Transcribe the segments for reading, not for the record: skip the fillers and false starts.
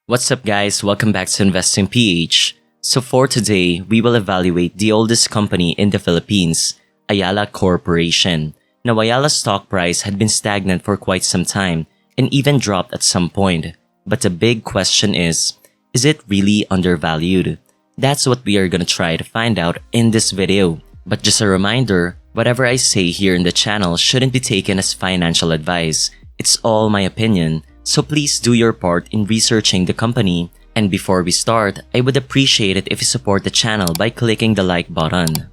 What's up guys, welcome back to InvestingPH. So for today, we will evaluate the oldest company in the Philippines, Ayala Corporation. Now Ayala's stock price had been stagnant for quite some time and even dropped at some point. But the big question is it really undervalued? That's what we are gonna try to find out in this video. But just a reminder, whatever I say here in the channel shouldn't be taken as financial advice. It's all my opinion. So please do your part in researching the company. And before we start, I would appreciate it if you support the channel by clicking the like button.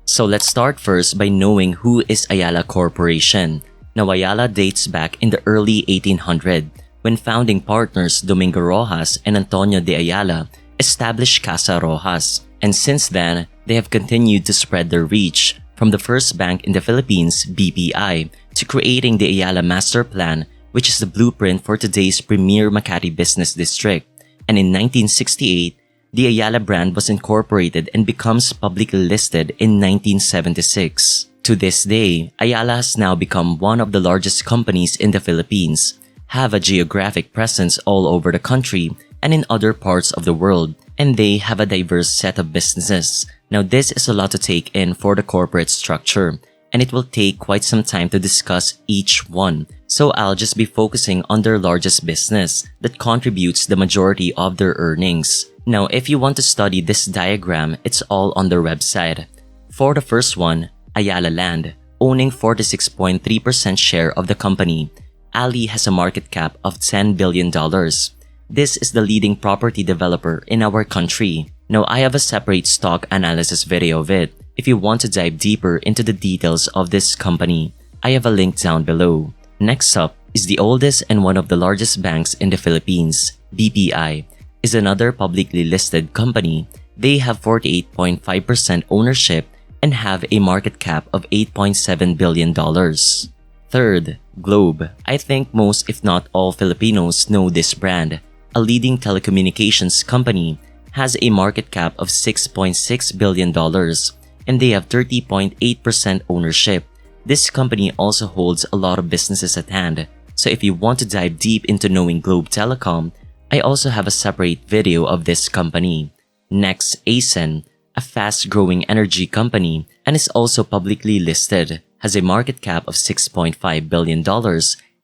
So let's start first by knowing who is Ayala Corporation. Now Ayala dates back in the early 1800s when founding partners Domingo Rojas and Antonio de Ayala established Casa Rojas. And since then, they have continued to spread their reach from the first bank in the Philippines, BPI, to creating the Ayala Master Plan, which is the blueprint for today's premier Makati business district. And in 1968, the Ayala brand was incorporated and becomes publicly listed in 1976. To this day, Ayala has now become one of the largest companies in the Philippines, have a geographic presence all over the country and in other parts of the world, and they have a diverse set of businesses. Now this is a lot to take in for the corporate structure, and it will take quite some time to discuss each one. So I'll just be focusing on their largest business that contributes the majority of their earnings. Now if you want to study this diagram, it's all on their website. For the first one, Ayala Land, owning 46.3% share of the company. Ali has a market cap of $10 billion. This is the leading property developer in our country. Now I have a separate stock analysis video of it. If you want to dive deeper into the details of this company, I have a link down below. Next up is the oldest and one of the largest banks in the Philippines. BPI is another publicly listed company. They have 48.5% ownership and have a market cap of $8.7 billion. Third, Globe. I think most if not all Filipinos know this brand. A leading telecommunications company, has a market cap of $6.6 billion and they have 30.8% ownership. This company also holds a lot of businesses at hand, so if you want to dive deep into knowing Globe Telecom, I also have a separate video of this company. Next, ASEN, a fast-growing energy company and is also publicly listed, has a market cap of $6.5 billion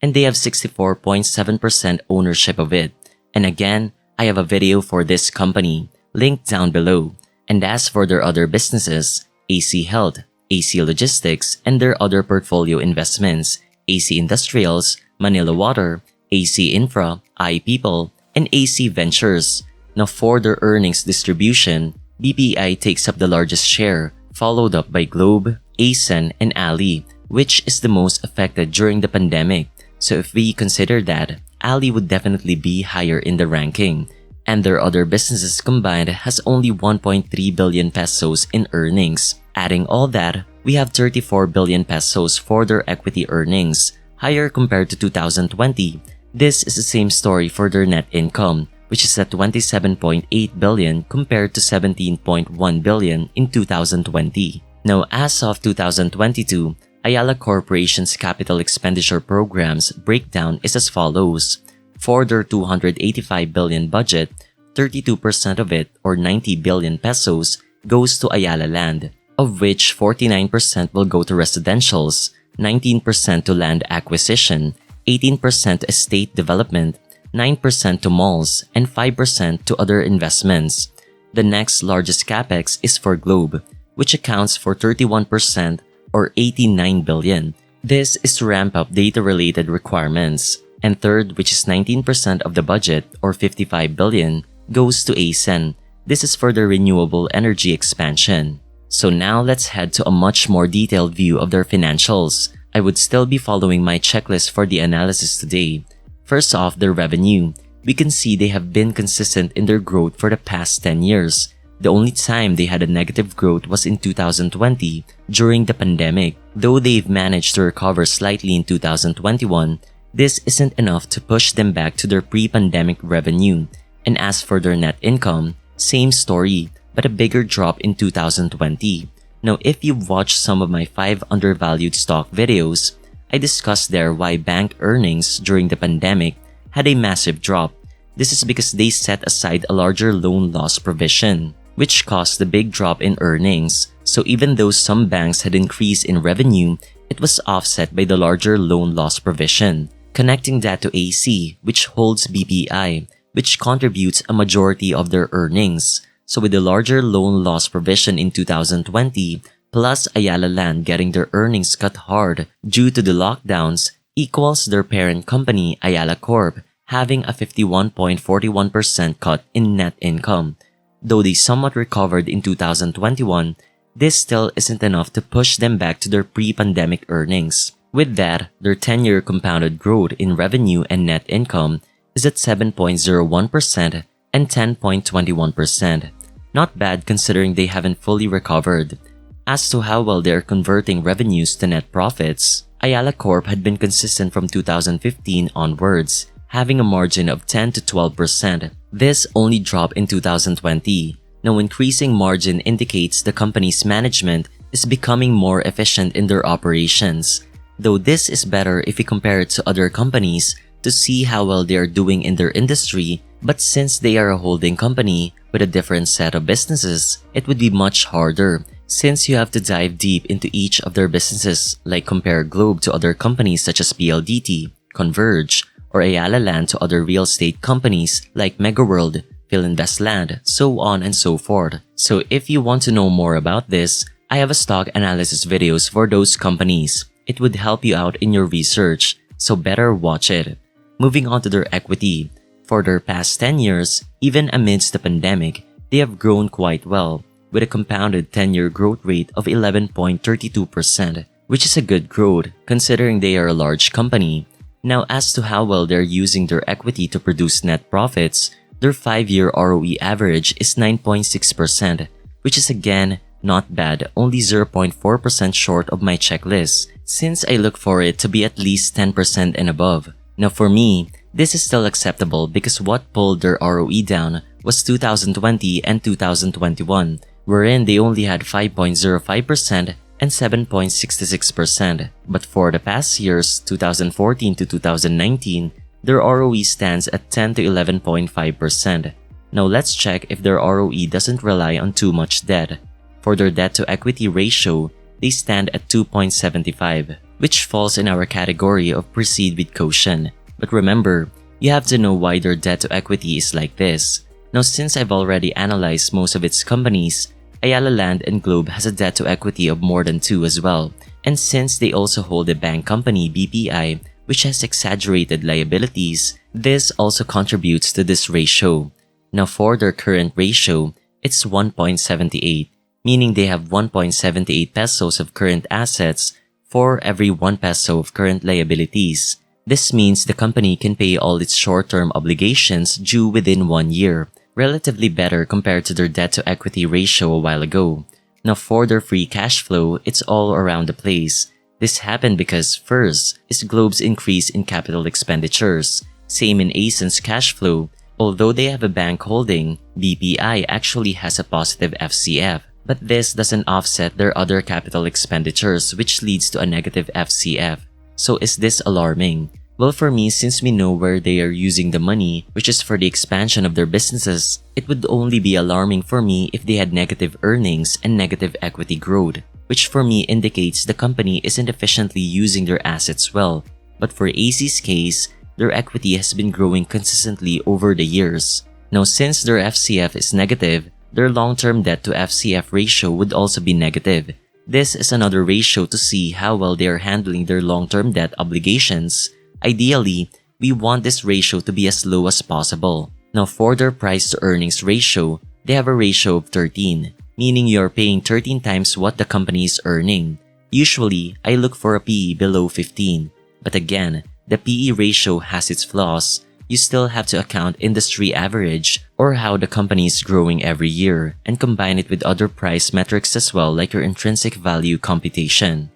and they have 64.7% ownership of it. And again, I have a video for this company, linked down below. And as for their other businesses, AC Health, AC Logistics, and their other portfolio investments, AC Industrials, Manila Water, AC Infra, iPeople, and AC Ventures. Now for their earnings distribution, BPI takes up the largest share, followed up by Globe, ASEN, and Ali, which is the most affected during the pandemic. So if we consider that, Ali would definitely be higher in the ranking. And their other businesses combined has only 1.3 billion pesos in earnings. Adding all that, we have 34 billion pesos for their equity earnings, higher compared to 2020. This is the same story for their net income, which is at 27.8 billion compared to 17.1 billion in 2020. Now as of 2022, Ayala Corporation's capital expenditure programs breakdown is as follows. For their 285 billion budget, 32% of it, or 90 billion pesos, goes to Ayala Land, of which 49% will go to residentials, 19% to land acquisition, 18% to estate development, 9% to malls, and 5% to other investments. The next largest capex is for Globe, which accounts for 31%, or 89 billion. This is to ramp up data-related requirements. And third, which is 19% of the budget, or 55 billion, goes to ASEN. This is for the renewable energy expansion. So now let's head to a much more detailed view of their financials. I would still be following my checklist for the analysis today. First off, their revenue. We can see they have been consistent in their growth for the past 10 years. The only time they had a negative growth was in 2020 during the pandemic. Though they've managed to recover slightly in 2021, this isn't enough to push them back to their pre-pandemic revenue. And as for their net income, same story, but a bigger drop in 2020. Now if you've watched some of my 5 undervalued stock videos, I discussed there why bank earnings during the pandemic had a massive drop. This is because they set aside a larger loan loss provision, which caused the big drop in earnings. So even though some banks had increased in revenue, it was offset by the larger loan loss provision. Connecting that to AC, which holds BPI, which contributes a majority of their earnings. So with the larger loan loss provision in 2020, plus Ayala Land getting their earnings cut hard due to the lockdowns, equals their parent company Ayala Corp having a 51.41% cut in net income. Though they somewhat recovered in 2021, this still isn't enough to push them back to their pre-pandemic earnings. With that, their 10-year compounded growth in revenue and net income is at 7.01% and 10.21%. Not bad considering they haven't fully recovered. As to how well they are converting revenues to net profits, Ayala Corp had been consistent from 2015 onwards, having a margin of 10 to 12%. This only dropped in 2020. Now, increasing margin indicates the company's management is becoming more efficient in their operations. Though this is better if we compare it to other companies to see how well they are doing in their industry, but since they are a holding company with a different set of businesses, it would be much harder since you have to dive deep into each of their businesses, like compare Globe to other companies such as PLDT, Converge, or Ayala Land to other real estate companies like Megaworld, Philinvestland, so on and so forth. So if you want to know more about this, I have a stock analysis videos for those companies. It would help you out in your research, so better watch it. Moving on to their equity. For their past 10 years, even amidst the pandemic, they have grown quite well, with a compounded 10-year growth rate of 11.32%, which is a good growth considering they are a large company. Now, as to how well they're using their equity to produce net profits, their 5-year ROE average is 9.6%, which is again not bad, only 0.4% short of my checklist, since I look for it to be at least 10% and above. Now for me, this is still acceptable because what pulled their ROE down was 2020 and 2021, wherein they only had 5.05% and 7.66%. But for the past years, 2014 to 2019, their ROE stands at 10 to 11.5%. Now let's check if their ROE doesn't rely on too much debt. For their debt to equity ratio, they stand at 2.75, which falls in our category of proceed with caution. But remember, you have to know why their debt to equity is like this. Now since I've already analyzed most of its companies, Ayala Land and Globe has a debt to equity of more than 2 as well. And since they also hold a bank company, BPI, which has exaggerated liabilities, this also contributes to this ratio. Now for their current ratio, it's 1.78, meaning they have 1.78 pesos of current assets for every 1 peso of current liabilities. This means the company can pay all its short-term obligations due within 1 year, relatively better compared to their debt-to-equity ratio a while ago. Now for their free cash flow, it's all around the place. This happened because first is Globe's increase in capital expenditures. Same in ASIN's cash flow. Although they have a bank holding, BPI actually has a positive FCF. But this doesn't offset their other capital expenditures, which leads to a negative FCF. So is this alarming? Well, for me, since we know where they are using the money, which is for the expansion of their businesses, it would only be alarming for me if they had negative earnings and negative equity growth, which for me indicates the company isn't efficiently using their assets well. But for AC's case, their equity has been growing consistently over the years. Now, since their FCF is negative, their long-term debt to FCF ratio would also be negative. This is another ratio to see how well they are handling their long-term debt obligations. Ideally, we want this ratio to be as low as possible. Now for their price to earnings ratio, they have a ratio of 13, meaning you are paying 13 times what the company is earning. Usually, I look for a PE below 15. But again, the PE ratio has its flaws. You still have to account industry average or how the company is growing every year and combine it with other price metrics as well, like your intrinsic value computation.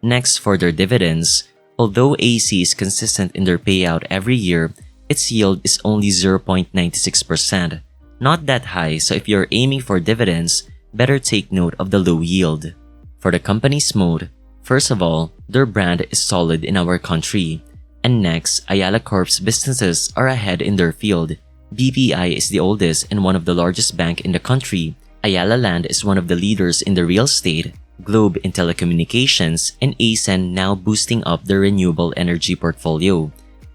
Next, for their dividends, although AC is consistent in their payout every year, its yield is only 0.96%. Not that high, so if you're aiming for dividends, better take note of the low yield. For the company's MOAT, first of all, their brand is solid in our country. And next, Ayala Corp's businesses are ahead in their field, BPI is the oldest and one of the largest bank in the country. Ayala Land is one of the leaders in the real estate, Globe in telecommunications, and ASEN now boosting up their renewable energy portfolio.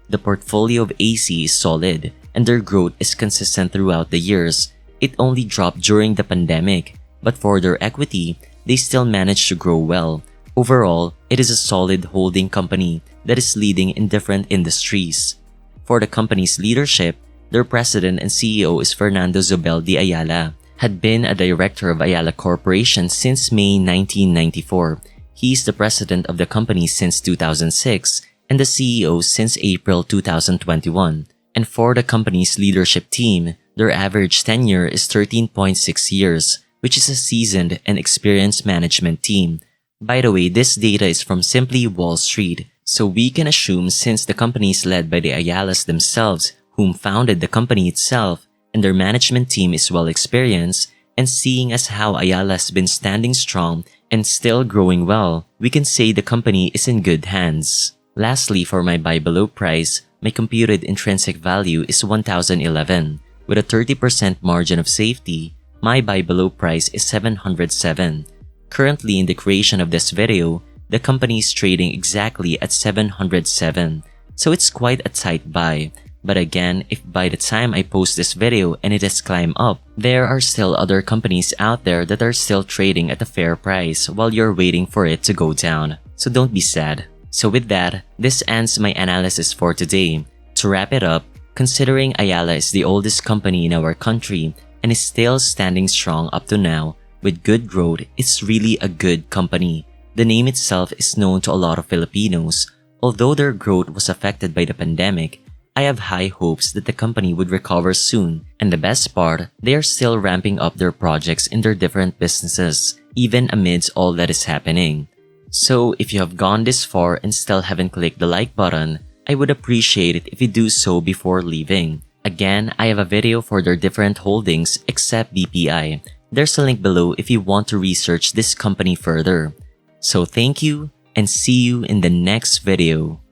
The portfolio of AC is solid, and their growth is consistent throughout the years. It only dropped during the pandemic, but for their equity, they still managed to grow well. Overall, it is a solid holding company that is leading in different industries. For the company's leadership, their president and CEO is Fernando Zobel de Ayala, had been a director of Ayala Corporation since May 1994. He is the president of the company since 2006 and the CEO since April 2021. And for the company's leadership team, their average tenure is 13.6 years, which is a seasoned and experienced management team. By the way, this data is from Simply Wall Street, so we can assume since the company is led by the Ayalas themselves, whom founded the company itself, and their management team is well experienced, and seeing as how Ayala has been standing strong and still growing well, we can say the company is in good hands. Lastly, for my buy below price, my computed intrinsic value is 1,011. With a 30% margin of safety, my buy below price is 707. Currently in the creation of this video, the company is trading exactly at 707, so it's quite a tight buy. But again, if by the time I post this video and it has climbed up, there are still other companies out there that are still trading at a fair price while you're waiting for it to go down. So don't be sad. So with that, this ends my analysis for today. To wrap it up, considering Ayala is the oldest company in our country and is still standing strong up to now with good growth, it's really a good company. The name itself is known to a lot of Filipinos. Although their growth was affected by the pandemic, I have high hopes that the company would recover soon, and the best part, they are still ramping up their projects in their different businesses, even amidst all that is happening. So if you have gone this far and still haven't clicked the like button, I would appreciate it if you do so before leaving. Again, I have a video for their different holdings except BPI. There's a link below if you want to research this company further. So thank you and see you in the next video.